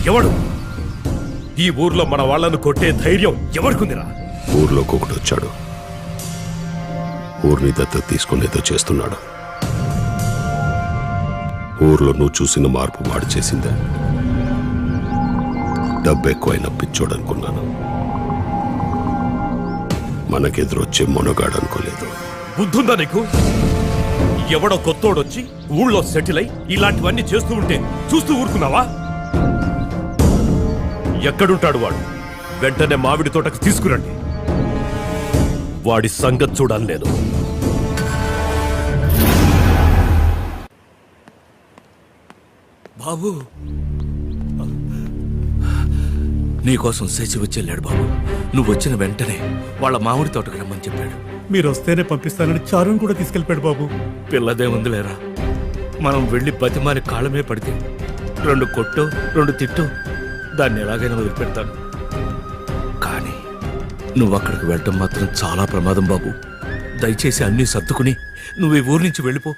ఎవడు ఈ ఊర్లో మన వాళ్ళను కొట్టే ధైర్యం ఎవరికుందిరా? ఊర్లోకి ఒకడు వచ్చాడు. ఊరిని దత్తత తీసుకునేదో చేస్తున్నాడు. ఊర్లో నువ్వు చూసిన మార్పు వాడు చేసిందే. డబ్బు ఎక్కువైన పిచ్చోడనుకున్నాను. మనకెదురొచ్చే మొనగాడు అనుకోలేదు. బుద్ధుందా నీకు? ఎవడో కొత్తోడొచ్చి ఊళ్ళో సెటిల్ అయి ఇలాంటివన్నీ చేస్తూ ఉంటే చూస్తూ ఊరుకున్నావా? ఎక్కడుంటాడు వాడు? వెంటనే మామిడి తోటకు తీసుకురండి. వాడి సంగతి చూడాలి నేను. బాబు, నీకోసం శశి వచ్చి వెళ్ళాడు బాబు. నువ్వు వచ్చిన వెంటనే వాళ్ళ మామిడి తోటకు రమ్మని చెప్పాడు. మీరు వస్తేనే పంపిస్తానని చారుని కూడా తీసుకెళ్ళిపోయాడు బాబు. పిల్లదే ఉందిలేరా, మనం వెళ్ళి బతిమాలి కాళ్ళమే పడితే 2 కొట్టు 2 తిట్టు దాన్ని ఎలాగైనా వదిలిపెడతాను. కానీ నువ్వు అక్కడికి వెళ్ళటం మాత్రం చాలా ప్రమాదం బాబు. దయచేసి అన్నీ సర్దుకుని నువ్వు ఈ ఊరి నుంచి వెళ్ళిపో.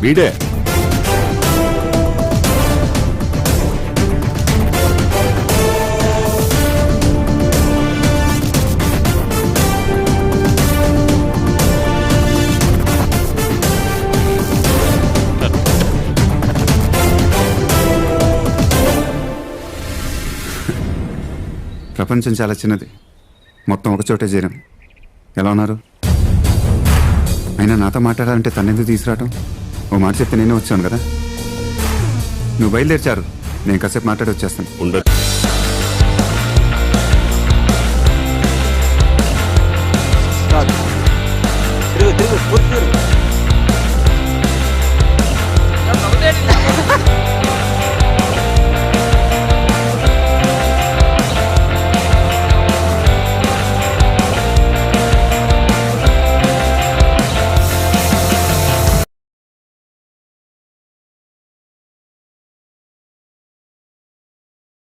వీడే ప్రపంచం చాలా చిన్నది. మొత్తం ఒకచోటే చేరాం. ఎలా ఉన్నారు? అయినా నాతో మాట్లాడాలంటే తనెందుకు తీసుకురావటం? ఓ మాట చెప్తే నేనే వచ్చాను కదా. నువ్వు బయలుదేర్చారు, నేను కాసేపు మాట్లాడి వచ్చేస్తాను. ఉండదు.